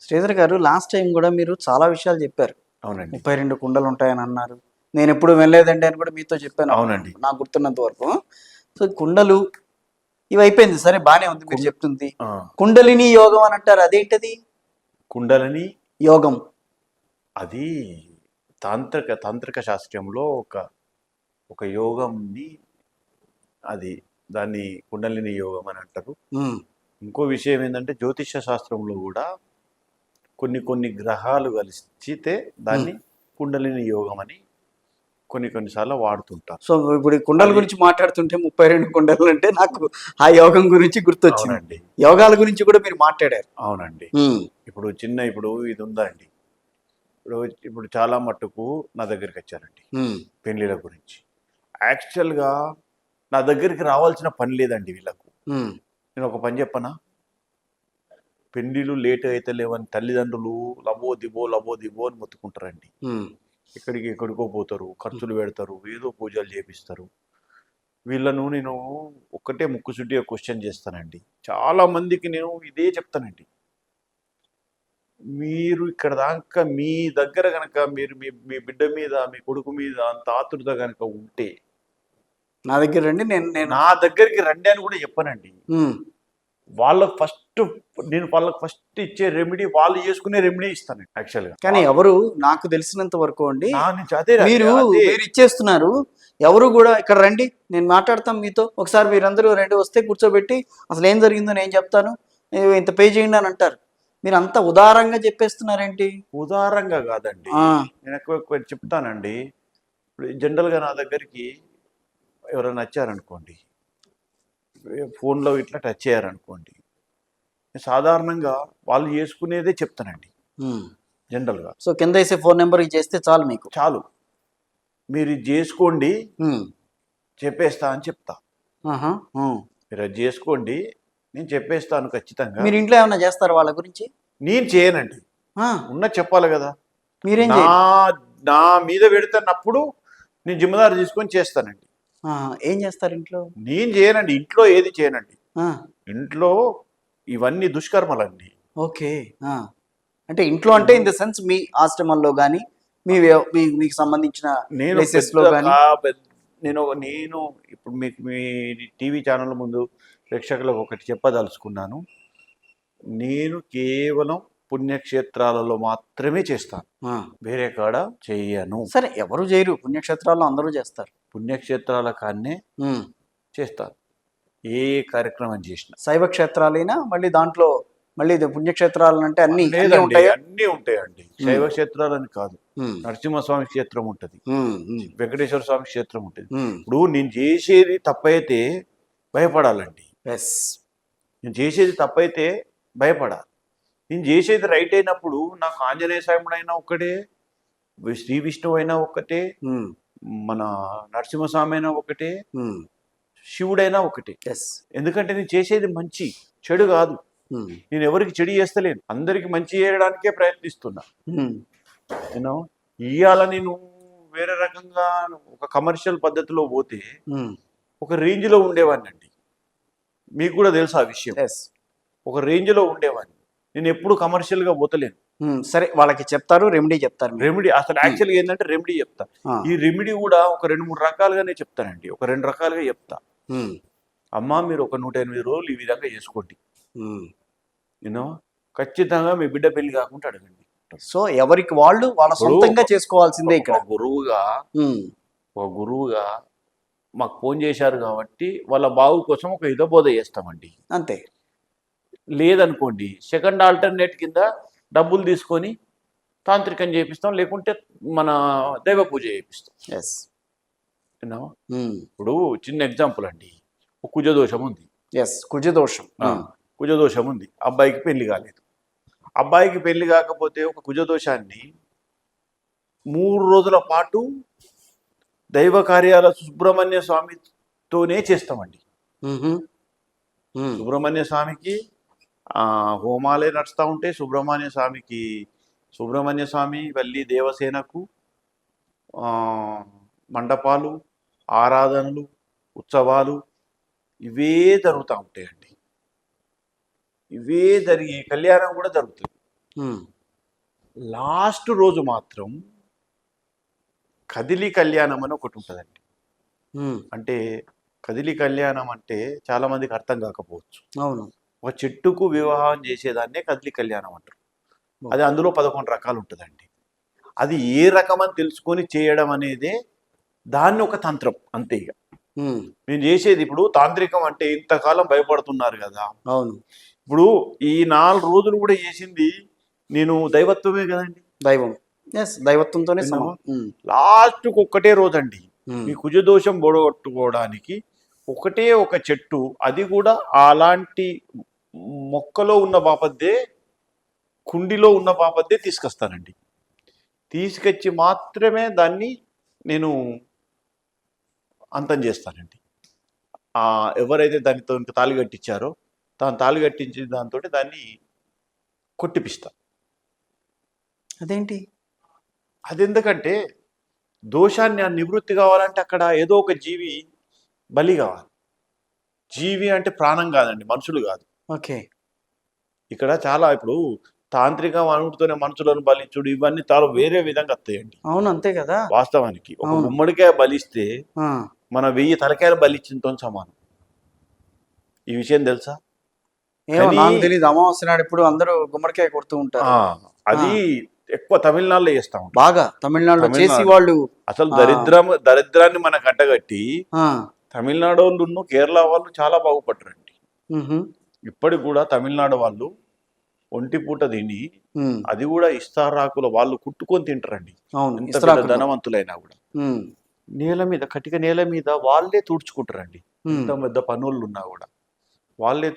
శ్రీధర్ గారు last time కూడా మీరు చాలా విషయాలు చెప్పారు. అవునండి. 32 కుండలు ఉంటాయని అన్నారు. నేను ఎప్పుడు వెళ్ళలేదండి అని కూడా మీతో చెప్పాను. అవునండి. నాకు గుర్తున్నంత వరకు. సో కుండలు ఇవి అయిపోయింది, సరే బానే ఉంది మీరు చెప్తుంది. కుండలిని యోగం అని అంటారు, అదేంటది? కుండలిని యోగం అది తాంత్రిక శాస్త్రంలో ఒక యోగంని, అది దాన్ని కుండలిని యోగం అని అంటారు. ఇంకో విషయం ఏంటంటే జ్యోతిష శాస్త్రంలో కూడా కొన్ని గ్రహాలు కలిసితే దాన్ని కుండలిని యోగం అని కొన్నిసార్లు వాడుతుంటారు. సో ఇప్పుడు ఈ కుండల గురించి మాట్లాడుతుంటే 32 కుండలు అంటే నాకు ఆ యోగం గురించి గుర్తొచ్చింది. యోగాల గురించి కూడా మీరు మాట్లాడారు. అవునండి. ఇప్పుడు ఇది ఉందండి. ఇప్పుడు చాలా మట్టుకు నా దగ్గరికి వచ్చారండి పెళ్లిళ్ళ గురించి. యాక్చువల్గా నా దగ్గరికి రావాల్సిన పని లేదండి వీళ్ళకు. నేను ఒక పని చెప్పనా, పెళ్లిళ్ళు లేట్ అయితే లేవని తల్లిదండ్రులు లబో దిబో అని మొత్తుకుంటారండి. ఎక్కడికో పోతారు, ఖర్చులు పెడతారు, ఏదో పూజలు చేపిస్తారు. వీళ్ళను నేను ఒక్కటే ముక్కుసుడిగా క్వశ్చన్ చేస్తానండి. చాలా మందికి నేను ఇదే చెప్తానండి, మీరు ఇక్కడ దాకా మీ దగ్గర కనుక మీరు మీ బిడ్డ మీద, మీ కొడుకు మీద అంత ఆతృత కనుక ఉంటే నా దగ్గర రండి, నా దగ్గరికి రండి అని కూడా చెప్పనండి. వాళ్ళకి ఫస్ట్ ఇచ్చే రెమెడీ, వాళ్ళు చేసుకునే రెమెడీ ఇస్తానండి యాక్చువల్గా. కానీ ఎవరు నాకు తెలిసినంత వరకు అండి మీరు మీరు ఇచ్చేస్తున్నారు. ఎవరు కూడా ఇక్కడ రండి, నేను మాట్లాడతాం మీతో, ఒకసారి మీరందరూ వస్తే కూర్చోబెట్టి అసలు ఏం జరిగిందో నేను చెప్తాను, ఇంత పే చేయండి అని అంటారు. మీరు అంత ఉదారంగా చెప్పేస్తున్నారేంటి? ఉదారంగా కాదండి, నేను ఎక్కువ చెప్తానండి. ఇప్పుడు జనరల్గా నా దగ్గరికి ఎవరైనా వచ్చారనుకోండి, ఫోన్లో ఇట్లా టచ్ చేయారనుకోండి, సాధారణంగా వాళ్ళు చేసుకునేదే చెప్తానండి జనరల్గా. సో కింద వేసే ఫోన్ నెంబర్ చేస్తే చాలు, మీకు చాలు, మీరు ఇది చేసుకోండి చెప్పేస్తా అని చెప్తా. మీరు అది చేసుకోండి, నేను చెప్పేస్తాను ఖచ్చితంగా. మీరు ఇంట్లో ఏమైనా చేస్తారు వాళ్ళ గురించి? నేను చేయనండి, చెప్పాలి కదా. మీరేం నా మీద పెడుతున్నప్పుడు నేను జిమ్మదారు తీసుకొని చేస్తానండి. ఏం చేస్తారు ఇంట్లో? నేను చేయనండి, ఇంట్లో ఏది చేయనండి. ఇంట్లో ఇవన్నీ దుష్కర్మలండి. ఓకే. అంటే ఇంట్లో అంటే ఇన్ ద సెన్స్ మీ ఆశ్రమంలో కానీ మీకు సంబంధించిన నేను ఇప్పుడు మీకు మీ టీవీ ఛానల్ ముందు ప్రేక్షకులకు ఒకటి చెప్పదలుచుకున్నాను. నేను కేవలం పుణ్యక్షేత్రాలలో మాత్రమే చేస్తాను, వేరే కాడ చెయ్యను. సరే, ఎవరు చేయరు, పుణ్యక్షేత్రాల్లో అందరూ చేస్తారు. పుణ్యక్షేత్రాల కాడనే చేస్తాను, ఏ కార్యక్రమం చేసిన. శైవ క్షేత్రాలైనా మళ్ళీ దాంట్లో మళ్ళీ పుణ్యక్షేత్రాలు అంటే అన్ని ఉంటాయండి. శైవ క్షేత్రాలని కాదు, నరసింహస్వామి క్షేత్రం ఉంటది, వెంకటేశ్వర స్వామి క్షేత్రం ఉంటది. ఇప్పుడు నేను చేసేది తప్పైతే భయపడాలండి. నేను చేసేది తప్పైతే భయపడాలి. నేను చేసేది రైట్ అయినప్పుడు నాకు ఆంజనేయ స్వామి అయినా ఒక్కటే, శ్రీ విష్ణువు అయినా ఒక్కటే, మన నరసింహస్వామి అయినా ఒకటే, శివుడైనా ఒకటే. ఎందుకంటే నేను చేసేది మంచి, చెడు కాదు. నేను ఎవరికి చెడు చేస్తలేను, అందరికి మంచి చేయడానికే ప్రయత్నిస్తున్నా. నేను ఇవాళ నేను వేరే రకంగా ఒక కమర్షియల్ పద్ధతిలో పోతే ఒక రేంజ్లో ఉండేవాడిని అండి. మీకు కూడా తెలుసు ఆ విషయం. ఒక రేంజ్లో ఉండేవాడిని, నేను ఎప్పుడు కమర్షియల్గా పోతలేను. సరే, వాళ్ళకి చెప్తారు, రెమెడీ చెప్తారు. రెమెడీ అసలు యాక్చువల్గా ఏంటంటే రెమెడీ చెప్తా. ఈ రెమెడీ కూడా ఒక 2-3 రకాలుగానే చెప్తానండి. ఒక 2 రకాలుగా చెప్తా. అమ్మా, మీరు ఒక 108 రోజులు ఈ విధంగా చేసుకోండి, ఖచ్చితంగా మీ బిడ్డ పెళ్లి కాకుండా అడగండి. సో ఎవరికి వాళ్ళు వాళ్ళ సొంతంగా చేసుకోవాల్సిందే. ఇక్కడ ఒక గురువుగా మాకు ఫోన్ చేశారు కాబట్టి వాళ్ళ బావు కోసం ఒక హితబోధ చేస్తామండి, అంతే. లేదనుకోండి సెకండ్ ఆల్టర్నేట్ కింద డబ్బులు తీసుకొని తాంత్రికం చేపిస్తాం, లేకుంటే మన దైవ పూజ చేపిస్తాం. ఇప్పుడు చిన్న ఎగ్జాంపుల్ అండి, ఒక కుజదోషం ఉంది. కుజదోషం ఉంది, అబ్బాయికి పెళ్లి కాలేదు. అబ్బాయికి పెళ్లి కాకపోతే ఒక కుజదోషాన్ని 3 రోజుల పాటు దైవ కార్యాల సుబ్రహ్మణ్య స్వామితోనే చేస్తామండి. సుబ్రహ్మణ్య స్వామికి హోమాలే నడుస్తూ ఉంటాయి. సుబ్రహ్మణ్య స్వామి వల్లి దేవసేనకు మండపాలు, ఆరాధనలు, ఉత్సవాలు ఇవే జరుగుతూ ఉంటాయండి. ఇవే జరిగి కళ్యాణం కూడా జరుగుతుంది. ఉమ్, లాస్ట్ రోజు మాత్రం కదిలి కళ్యాణం అని ఒకటి ఉంటుందండి. ఉమ్, అంటే కదిలి కళ్యాణం అంటే చాలా మందికి అర్థం కాకపోవచ్చు. అవును. ఒక చెట్టుకు వివాహం చేసేదాన్నే కదిలి కళ్యాణం అంటారు. అది అందులో 11 రకాలు ఉంటుందండి. అది ఏ రకం అని తెలుసుకొని చేయడం అనేదే దాన్ని ఒక తంత్రం అంతే. ఇక ఉమ్, నేను చేసేది ఇప్పుడు తాంత్రికం అంటే ఇంతకాలం భయపడుతున్నారు కదా. అవును. ఇప్పుడు ఈ 4 రోజులు కూడా చేసింది నేను దైవత్వమే కదండి. దైవం. ఎస్, దైవత్వంతోనే విన్నావా? సమానం. ఉమ్, లాస్ట్కి ఒక్కటే రోజండి ఉమ్, మీ కుజదోషం బొడగొట్టుకోవడానికి ఒకటే ఒక చెట్టు, అది కూడా అలాంటి మొక్కలో ఉన్న బాపద్దే, కుండిలో ఉన్న బాపద్దే తీసుకొస్తానండి. తీసుకొచ్చి మాత్రమే దాన్ని నేను అంతం చేస్తానండి. ఎవరైతే దానితో తాళి కట్టించారో తాళి కట్టించిన దాంతో దాన్ని కొట్టిపిస్తా. అదేంటి? అది ఎందుకంటే దోషాన్ని నివృత్తి కావాలంటే అక్కడ ఏదో ఒక జీవి బలి కావాలి. జీవి అంటే ప్రాణం కాదండి, మనుషులు కాదు. ఓకే. ఇక్కడ చాలా ఇప్పుడు తాంత్రిక అనుడితోనే మనుషులను బలించుడు ఇవన్నీ చాలా వేరే విధంగా వస్తాయండి. అవును, అంతే కదా. వాస్తవానికి ఒక అవును. గుమ్మడికాయ బలిస్తే ఆ, మన 1000 తలకాయలు బలిచ్చింతో సమానం. ఈ విషయం తెలుసా? ఏమో కానీ నాకు తెలియదు. అమావాస్య నాడు ఇప్పుడు అందరూ గుమ్మడికాయ కొడుతూ ఉంటారు. అది ఎక్కువ తమిళనాడులో చేస్తా ఉంటారు. బాగా తమిళనాడులో చేసి తమిళనాడు. వాళ్ళు అసలు దరిద్రాన్ని మనకు కట్టగట్టి ఆ, తమిళనాడు వాళ్ళు కేరళ వాళ్ళు చాలా బాగుపడ్డారండి. మ్హూ, ఇప్పటికి కూడా తమిళనాడు వాళ్ళు ఒంటి పూట తిని ఉమ్, అది కూడా ఇస్తారాకులు వాళ్ళు కుట్టుకొని తింటారండి. అవును. ఎంత పెద్ద ఇస్త్రాకులు. ధనవంతులైనా కూడా ఉమ్, నేల మీద కటిక నేల మీద వాళ్ళే తుడుచుకుంటారండి. ఉమ్. ఎంత పెద్ద పనులు ఉన్నా కూడా వాళ్ళే